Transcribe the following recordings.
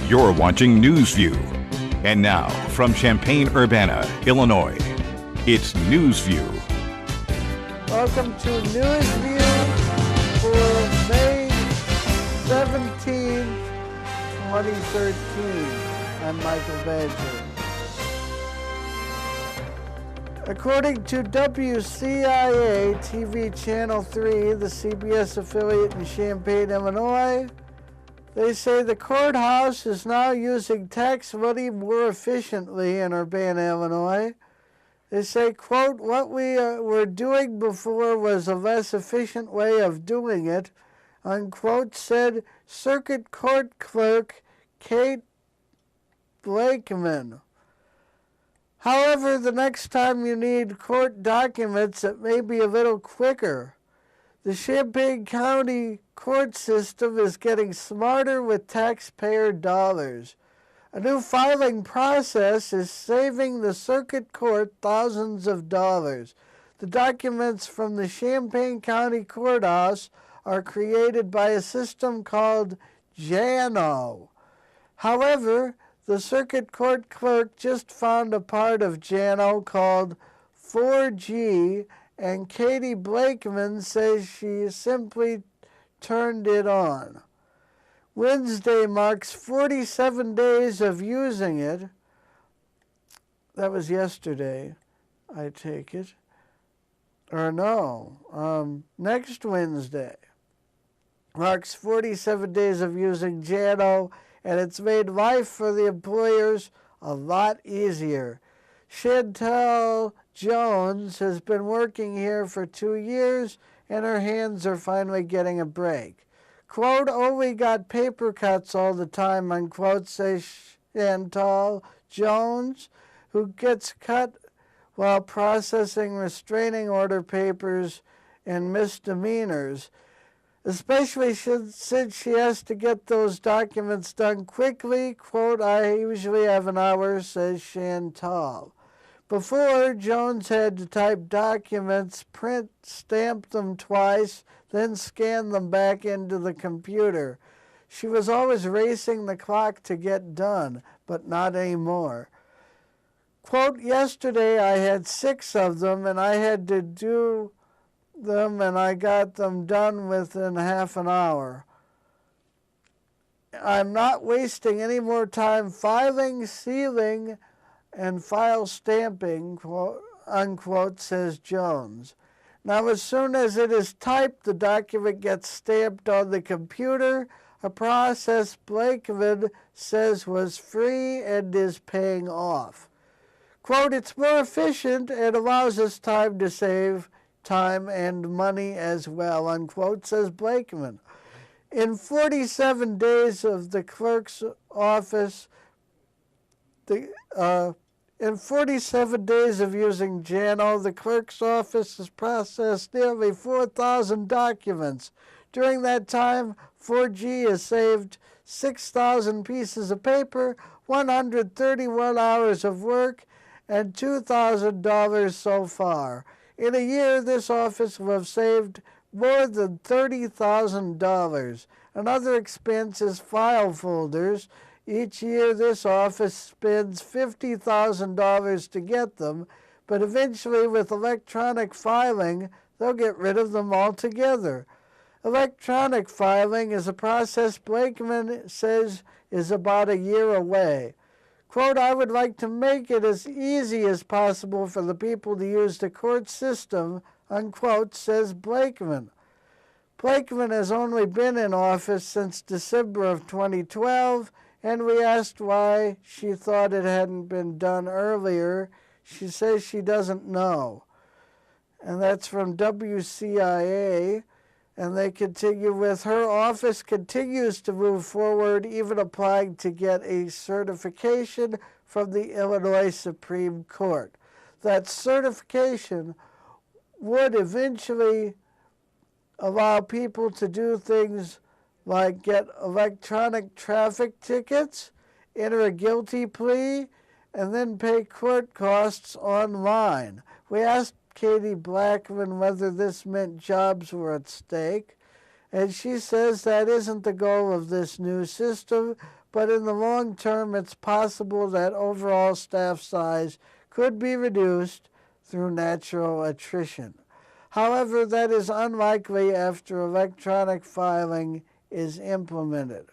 You're watching NewsView. And now, from Champaign, Urbana, Illinois, it's NewsView. Welcome to NewsView for May 17th, 2013. I'm Michael Badger. According to WCIA TV Channel 3, the CBS affiliate in Champaign, Illinois, they say the courthouse is now using tax money more efficiently in Urbana, Illinois. They say, quote, what we were doing before was a less efficient way of doing it, unquote, said Circuit Court Clerk Kate Blakeman. However, the next time you need court documents, it may be a little quicker. The Champaign County court system is getting smarter with taxpayer dollars. A new filing process is saving the circuit court thousands of dollars. The documents from the Champaign County Courthouse are created by a system called JANO. However, the circuit court clerk just found a part of JANO called 4G, and Katie Blakeman says she simply turned it on. Wednesday marks 47 days of using it. That was yesterday, I take it. Or no, next Wednesday marks 47 days of using JANO, and it's made life for the employers a lot easier. Chantel Jones has been working here for 2 years, and her hands are finally getting a break. Quote, oh, we got paper cuts all the time, unquote, says Chantel Jones, who gets cut while processing restraining order papers and misdemeanors, especially since she has to get those documents done quickly. Quote, I usually have an hour, says Chantal. Before, Jones had to type documents, print, stamp them twice, then scan them back into the computer. She was always racing the clock to get done, but not anymore. Quote, yesterday I had 6 of them, and I had to do them, and I got them done within half an hour. I'm not wasting any more time filing, sealing, and file stamping, quote, unquote, says Jones. Now, as soon as it is typed, the document gets stamped on the computer, a process Blakeman says was free and is paying off. Quote, it's more efficient and allows us time to save time and money as well, unquote, says Blakeman. In 47 days of the clerk's office, in 47 days of using JANO, the clerk's office has processed nearly 4,000 documents. During that time, 4G has saved 6,000 pieces of paper, 131 hours of work, and $2,000 so far. In a year, this office will have saved more than $30,000. Another expense is file folders. Each year, this office spends $50,000 to get them, but eventually, with electronic filing, they'll get rid of them altogether. Electronic filing is a process Blakeman says is about a year away. Quote, I would like to make it as easy as possible for the people to use the court system, unquote, says Blakeman. Blakeman has only been in office since December of 2012, and we asked why she thought it hadn't been done earlier. She says she doesn't know. And that's from WCIA. And they continue with, her office continues to move forward, even applying to get a certification from the Illinois Supreme Court. That certification would eventually allow people to do things like get electronic traffic tickets, enter a guilty plea, and then pay court costs online. We asked Katie Blakeman whether this meant jobs were at stake, And she says that isn't the goal of this new system, but in the long term it's possible that overall staff size could be reduced through natural attrition. However, that is unlikely after electronic filing is implemented.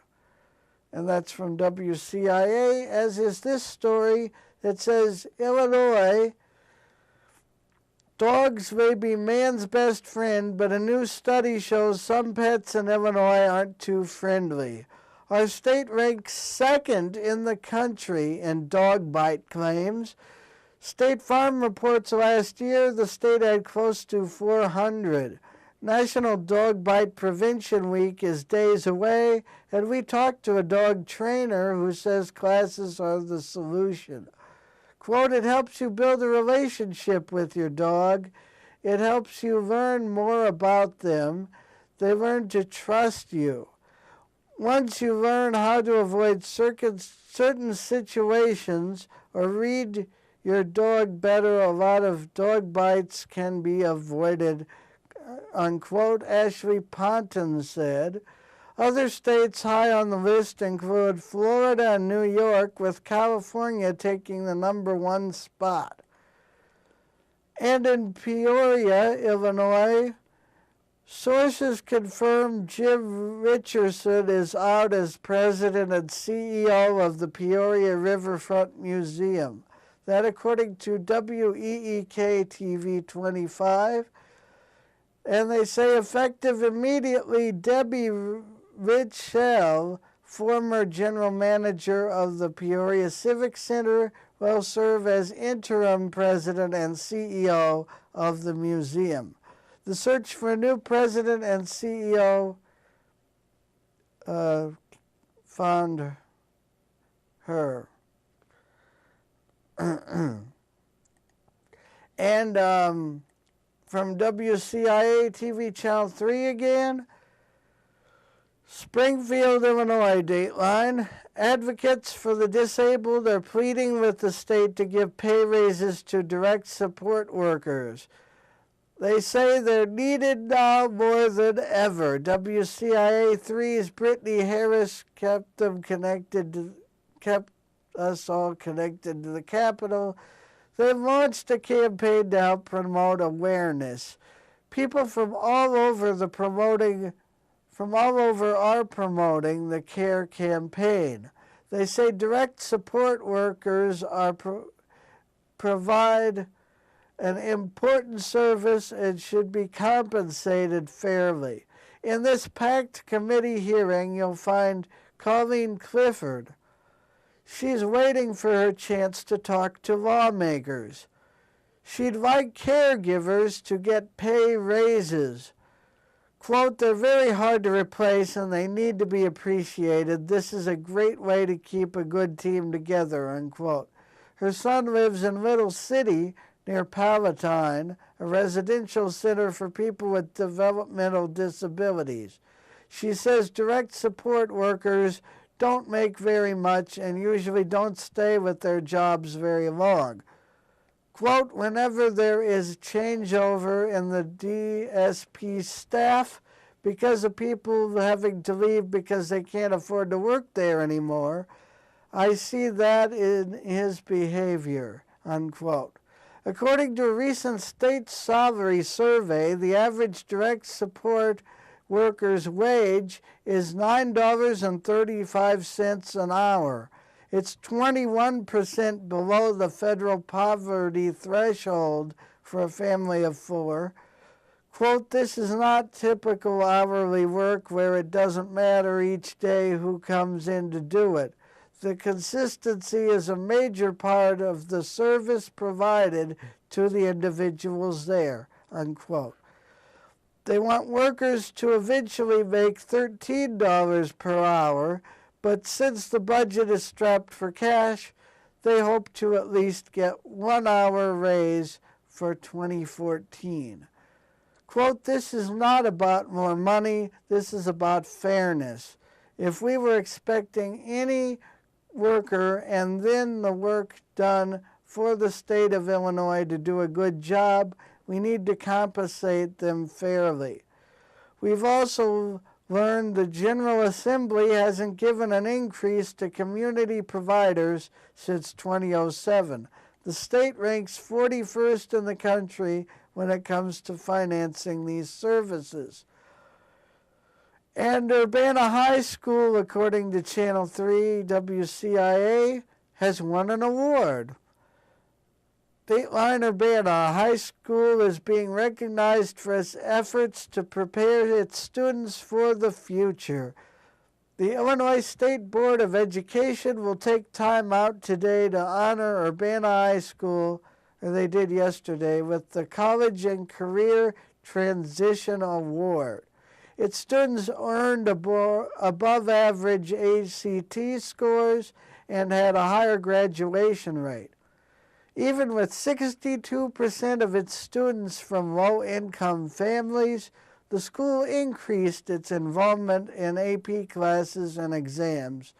And that's from WCIA, as is this story that says, Illinois, dogs may be man's best friend, but a new study shows some pets in Illinois aren't too friendly. Our state ranks second in the country in dog bite claims. State Farm reports last year the state had close to 400. National Dog Bite Prevention Week is days away, and we talked to a dog trainer who says classes are the solution. Quote, it helps you build a relationship with your dog. It helps you learn more about them. They learn to trust you. Once you learn how to avoid certain situations or read your dog better, a lot of dog bites can be avoided, unquote, Ashley Ponton said. Other states high on the list include Florida and New York, with California taking the #1 spot. And in Peoria, Illinois, sources confirm Jim Richardson is out as president and CEO of the Peoria Riverfront Museum. That according to WEEK TV 25. And they say effective immediately, Debbie Ritchell, former general manager of the Peoria Civic Center, will serve as interim president and CEO of the museum. The search for a new president and CEO found her. And from WCIA TV Channel 3 again, Springfield, Illinois Dateline. Advocates for the disabled are pleading with the state to give pay raises to direct support workers. They say they're needed now more than ever. WCIA 3's Brittany Harris kept us all connected to the Capitol. They've launched a campaign to help promote awareness. People from all over are promoting the CARE campaign. They say direct support workers provide an important service and should be compensated fairly. In this packed committee hearing, you'll find Colleen Clifford. She's waiting for her chance to talk to lawmakers. She'd like caregivers to get pay raises. Quote, they're very hard to replace and they need to be appreciated. This is a great way to keep a good team together, unquote. Her son lives in Little City near Palatine, a residential center for people with developmental disabilities. She says direct support workers don't make very much and usually don't stay with their jobs very long. Quote, whenever there is changeover in the DSP staff because of people having to leave because they can't afford to work there anymore, I see that in his behavior, unquote. According to a recent state salary survey, the average direct support workers' wage is $9.35 an hour. It's 21% below the federal poverty threshold for a family of 4. Quote, this is not typical hourly work where it doesn't matter each day who comes in to do it. The consistency is a major part of the service provided to the individuals there, unquote. They want workers to eventually make $13 per hour, but since the budget is strapped for cash, they hope to at least get 1 hour raise for 2014. Quote, this is not about more money, this is about fairness. If we were expecting any worker and then the work done for the state of Illinois to do a good job, we need to compensate them fairly. We've also learned the General Assembly hasn't given an increase to community providers since 2007. The state ranks 41st in the country when it comes to financing these services. And Urbana High School, according to Channel 3 WCIA, has won an award. Dateline Urbana High School is being recognized for its efforts to prepare its students for the future. The Illinois State Board of Education will take time out today to honor Urbana High School, or they did yesterday, with the College and Career Transition Award. Its students earned above average ACT scores and had a higher graduation rate. Even with 62% of its students from low-income families, the school increased its involvement in AP classes and exams.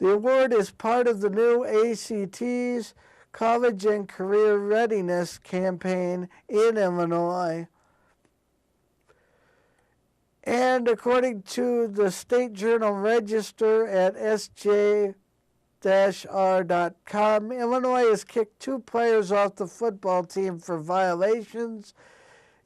The award is part of the new ACT's College and Career Readiness campaign in Illinois. And according to the State Journal Register at SJ-R.com, Illinois has kicked 2 players off the football team for violations.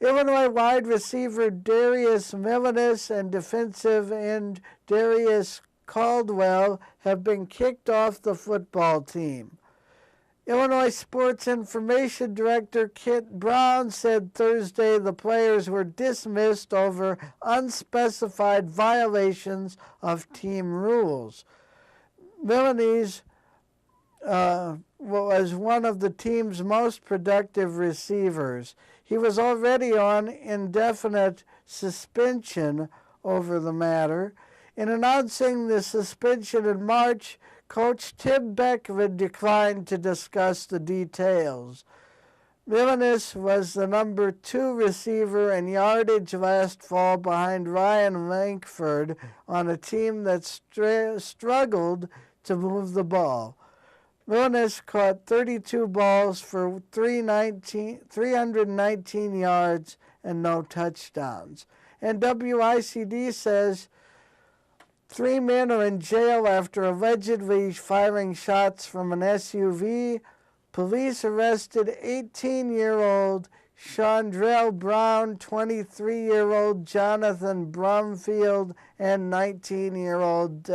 Illinois wide receiver Darius Milanis and defensive end Darius Caldwell have been kicked off the football team. Illinois Sports Information Director Kit Brown said Thursday the players were dismissed over unspecified violations of team rules. Milanis was one of the team's most productive receivers. He was already on indefinite suspension over the matter. In announcing the suspension in March, Coach Tim Beckman declined to discuss the details. Milanis was the number 2 receiver in yardage last fall behind Ryan Lankford on a team that struggled to move the ball. Milanis caught 32 balls for 319 yards and no touchdowns. And WICD says 3 men are in jail after allegedly firing shots from an SUV. Police arrested 18-year-old Chandrell Brown, 23-year-old Jonathan Brumfield, and 19-year-old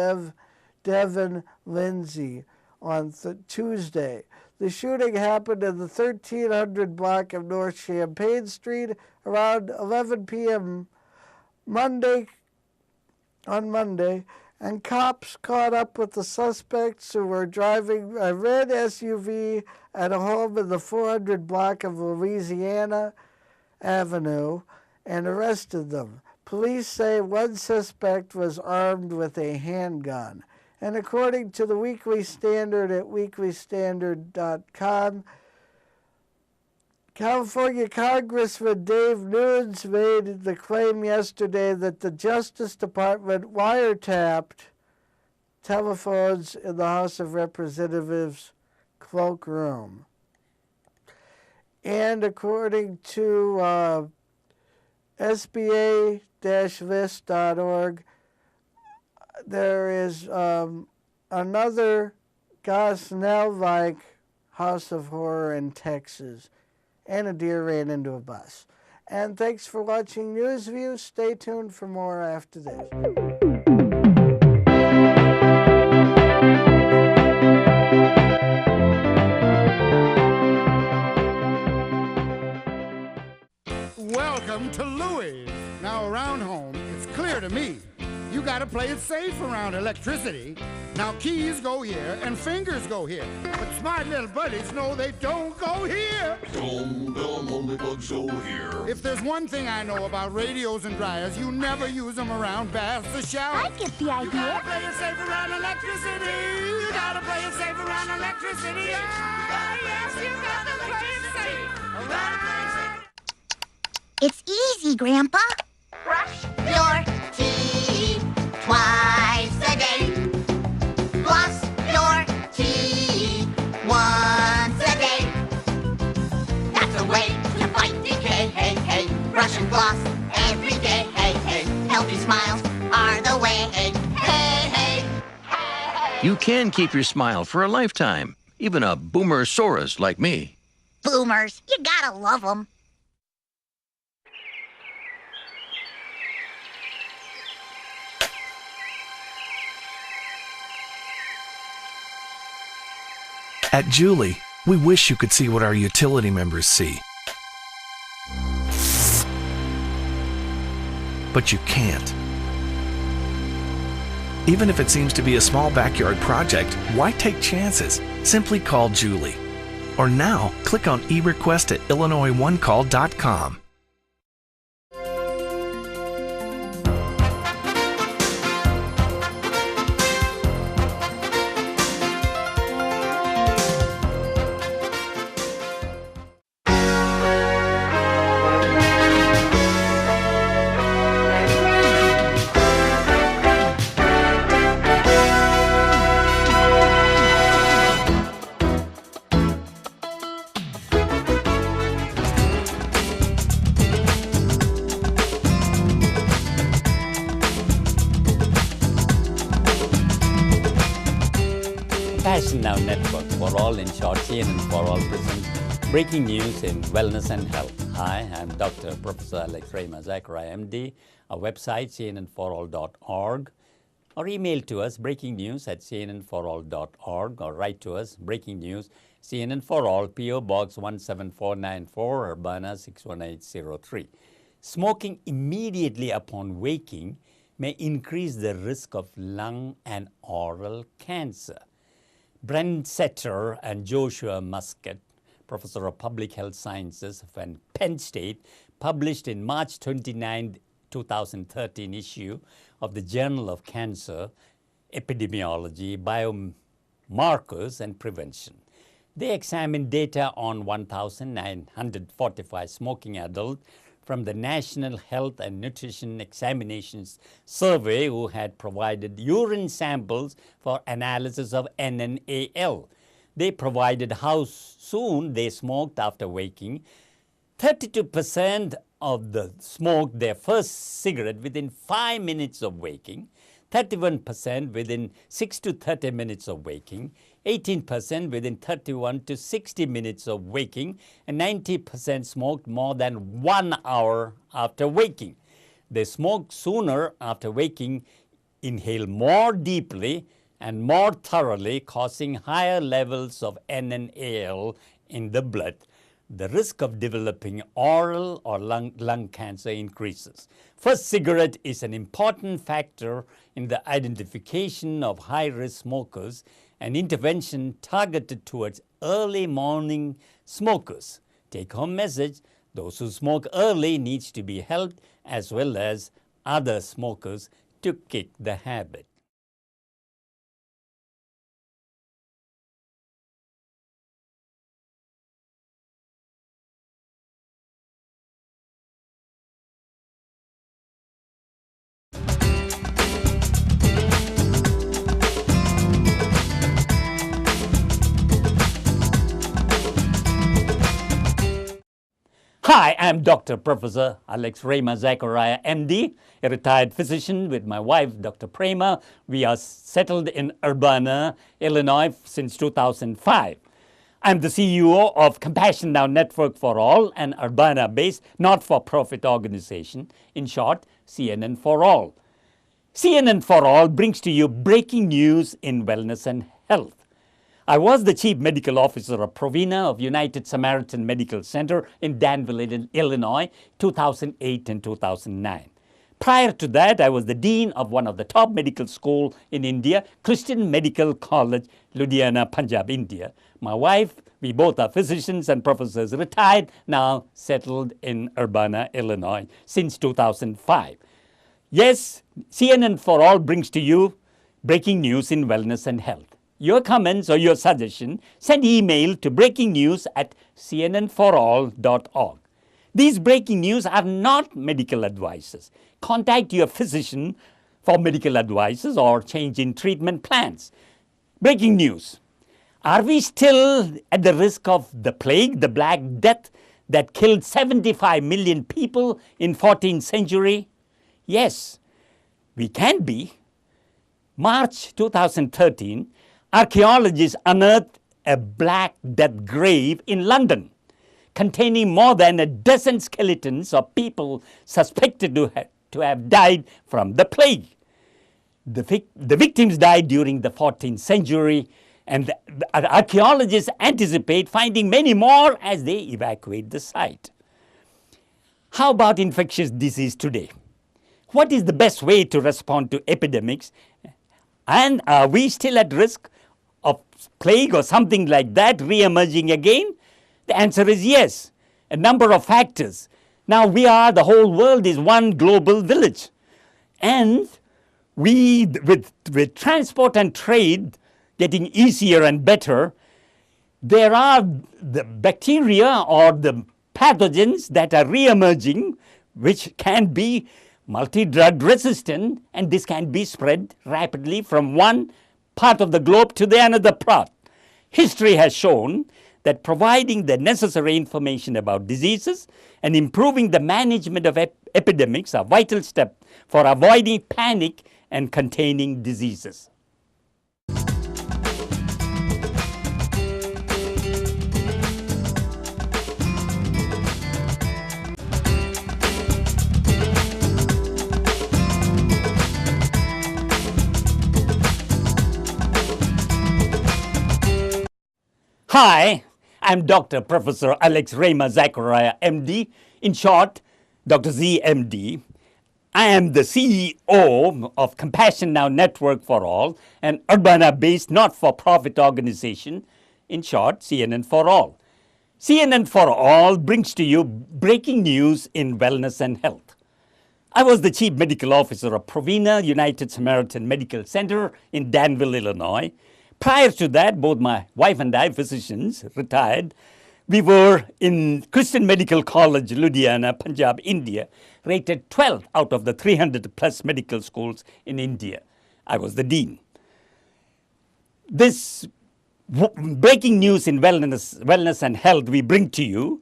Devin Lindsay on Tuesday. The shooting happened in the 1300 block of North Champaign Street around 11 p.m. on Monday, and cops caught up with the suspects who were driving a red SUV at a home in the 400 block of Louisiana Avenue and arrested them. Police say one suspect was armed with a handgun. And according to the Weekly Standard at weeklystandard.com, California Congressman Dave Nunes made the claim yesterday that the Justice Department wiretapped telephones in the House of Representatives cloakroom. And according to SBA-list.org, there is another Gosnell-like house of horror in Texas, and a deer ran into a bus. And thanks for watching Newsview. Stay tuned for more after this. Welcome to Louis. Now around home, it's clear to me, you gotta play it safe around electricity. Now keys go here and fingers go here, but smart little buddies know they don't go here. Dumb only bugs go here. If there's one thing I know about radios and dryers, you never use them around baths or showers. I get the You idea. gotta play it safe around electricity. You gotta play it safe around electricity. Ah, yes, you gotta play it safe around electricity. It's easy, Grandpa. Brush your teeth twice a day. Floss your teeth once a day. That's a way to fight decay. Hey, hey. Brush and floss every day. Hey, hey. smiles are the way. Hey, hey, You can keep your smile for a lifetime, even a boomer-saurus like me. Boomers, you gotta love them. At Julie, we wish you could see what our utility members see. But you can't. Even if it seems to be a small backyard project, why take chances? Simply call Julie. Or now, click on e-request at illinoisoncall.com. Compassion Now Network for All, in short, CNN for All, presents breaking news in wellness and health. Hi, I'm Dr. Professor Alex Rama Zachariah, MD. Our website, cnnforall.org, or email to us, breakingnews@cnnforall.org, or write to us, breaking news, CNN for All, P.O. Box 17494, Urbana 61803. Smoking immediately upon waking may increase the risk of lung and oral cancer. Brent Setter and Joshua Muscat, Professor of Public Health Sciences from Penn State, published in March 29, 2013 issue of the Journal of Cancer Epidemiology, Biomarkers and Prevention. They examined data on 1,945 smoking adults from the National Health and Nutrition Examinations Survey who had provided urine samples for analysis of NNAL. They provided how soon they smoked after waking. 32% of the smoked their first cigarette within 5 minutes of waking, 31% within 6 to 30 minutes of waking, 18% within 31 to 60 minutes of waking, and 90% smoked more than 1 hour after waking. They smoked sooner after waking, inhale more deeply and more thoroughly, causing higher levels of NNAL in the blood. The risk of developing oral or lung cancer increases. First cigarette is an important factor in the identification of high-risk smokers and intervention targeted towards early morning smokers. Take-home message: those who smoke early needs to be helped, as well as other smokers, to kick the habit. Hi, I'm Dr. Professor Alex Rama Zachariah, MD, a retired physician with my wife, Dr. Prema. We are settled in Urbana, Illinois since 2005. I'm the CEO of Compassion Now Network for All, an Urbana-based not-for-profit organization. In short, CNN for All. CNN for All brings to you breaking news in wellness and health. I was the Chief Medical Officer of Provena of United Samaritan Medical Center in Danville, Illinois, 2008 and 2009. Prior to that, I was the Dean of one of the top medical schools in India, Christian Medical College, Ludhiana, Punjab, India. My wife, we both are physicians and professors, retired, now settled in Urbana, Illinois, since 2005. Yes, CNN for All brings to you breaking news in wellness and health. Your comments or your suggestion, send email to breakingnews@cnnforall.org. These breaking news are not medical advices. Contact your physician for medical advices or change in treatment plans. Breaking news. Are we still at the risk of the plague, the Black Death that killed 75 million people in 14th century? Yes. we can be. March 2013, archaeologists unearthed a Black Death grave in London containing more than a dozen skeletons of people suspected to have died from the plague. The victims died during the 14th century, and the archaeologists anticipate finding many more as they evacuate the site. How about infectious disease today? What is the best way to respond to epidemics? And are we still at risk of plague or something like that re-emerging again? The answer is yes. A number of factors. Now the whole world is one global village. And with transport and trade getting easier and better, there are the bacteria or the pathogens that are re-emerging, which can be multi-drug resistant, and this can be spread rapidly from one part of the globe to the another part. History has shown that providing the necessary information about diseases and improving the management of epidemics are vital steps for avoiding panic and containing diseases. Hi, I'm Dr. Professor Alex Rema Zachariah, MD, in short, Dr. Z, MD. I am the CEO of Compassion Now Network for All, an Urbana-based not-for-profit organization, in short, CNN for All. CNN for All brings to you breaking news in wellness and health. I was the Chief Medical Officer of Provena United Samaritan Medical Center in Danville, Illinois. Prior to that, both my wife and I, physicians, retired. We were in Christian Medical College, Ludhiana, Punjab, India, rated 12th out of the 300 plus medical schools in India. I was the dean. This breaking news in wellness and health we bring to you,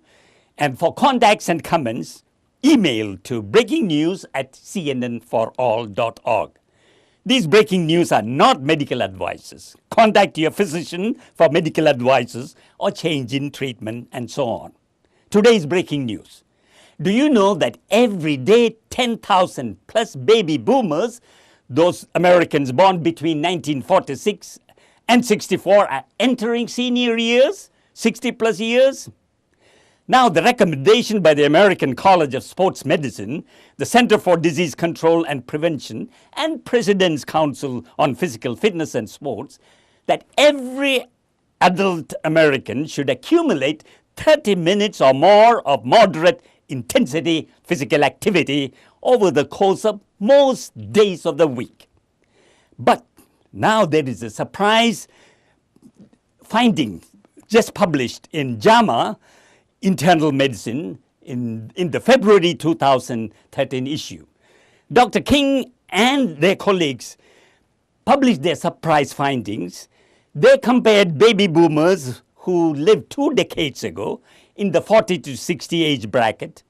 and for contacts and comments, email to breakingnews@cnnforall.org. These breaking news are not medical advices. Contact your physician for medical advices or change in treatment and so on. Today's breaking news. Do you know that every day 10,000 plus baby boomers, those Americans born between 1946 and 64, are entering senior years, 60 plus years? Now, the recommendation by the American College of Sports Medicine, the Center for Disease Control and Prevention, and President's Council on Physical Fitness and Sports, that every adult American should accumulate 30 minutes or more of moderate intensity physical activity over the course of most days of the week. But now there is a surprise finding just published in JAMA, Internal Medicine, in the February 2013 issue. Dr. King and their colleagues published their surprise findings. They compared baby boomers who lived 2 decades ago in the 40 to 60 age bracket,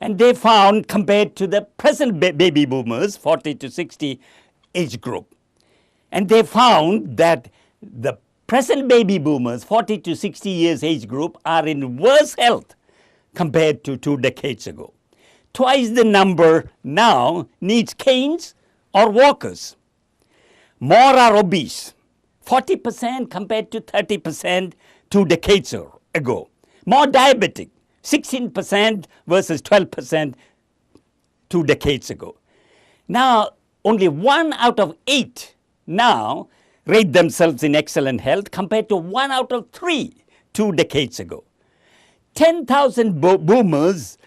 and they found, compared to the present baby boomers, 40 to 60 age group, and they found that the present baby boomers, 40 to 60 years age group, are in worse health compared to 2 decades ago. Twice the number now needs canes or walkers. More are obese, 40% compared to 30% 2 decades ago. More diabetic, 16% versus 12% 2 decades ago. Now, only 1 out of 8 now rate themselves in excellent health compared to 1 out of 3 2 decades ago. 10,000 boomers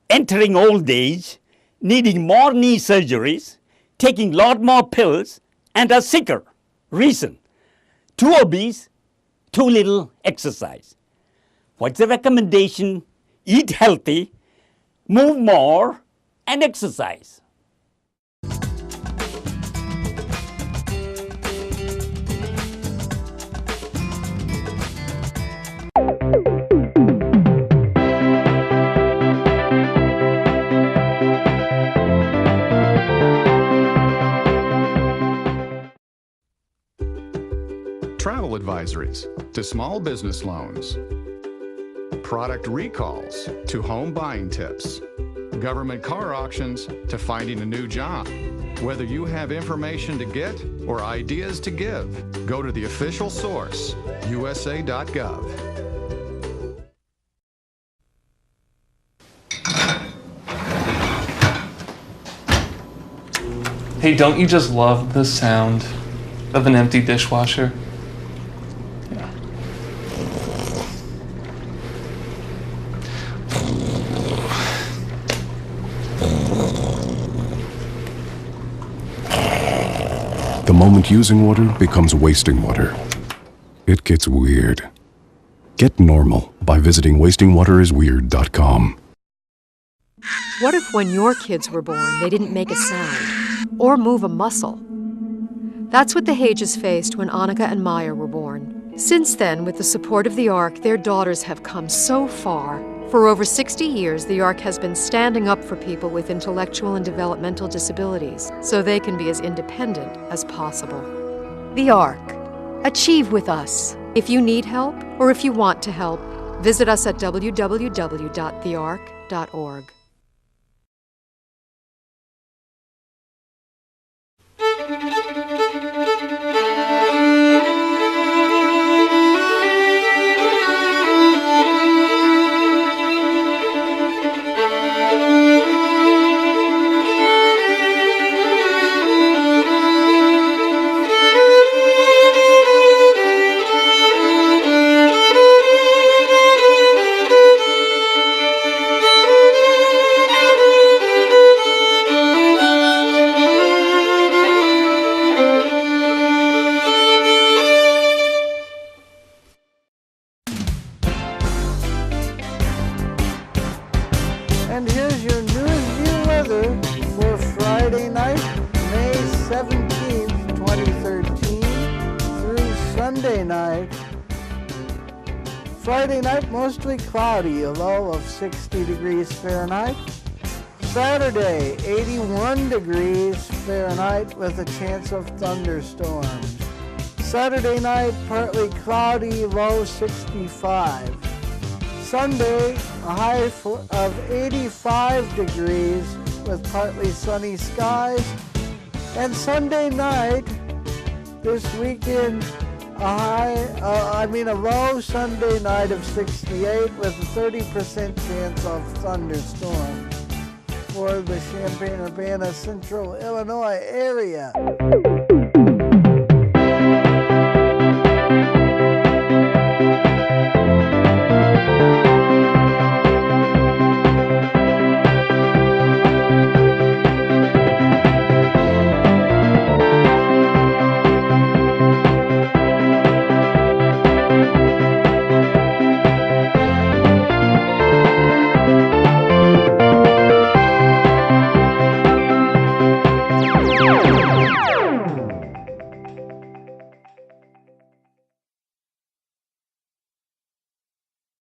entering old age, needing more knee surgeries, taking a lot more pills, and are sicker. Reason: too obese, too little exercise. What's the recommendation? Eat healthy, move more, and exercise. financial advisories to small business loans, product recalls to home buying tips, government car auctions to finding a new job. Whether you have information to get or ideas to give, go to the official source, usa.gov. Hey, don't you just love the sound of an empty dishwasher? Yeah. The moment using water becomes wasting water. It gets weird. Get normal by visiting wastingwaterisweird.com. What if when your kids were born, they didn't make a sound or move a muscle? That's what the Hages faced when Annika and Maya were born. Since then, with the support of the Ark, their daughters have come so far. For over 60 years, the Ark has been standing up for people with intellectual and developmental disabilities so they can be as independent as possible. The Ark. Achieve with us. If you need help or if you want to help, visit us at www.theark.org. And here's your News View weather for Friday night, May 17th, 2013 through Sunday night. Friday night, mostly cloudy, a low of 60 degrees Fahrenheit. Saturday, 81 degrees Fahrenheit with a chance of thunderstorms. Saturday night, partly cloudy, low 65. Sunday, a high of 85 degrees with partly sunny skies. And Sunday night, this weekend, a low Sunday night of 68 with a 30% chance of thunderstorms for the Champaign, Urbana, Central Illinois area.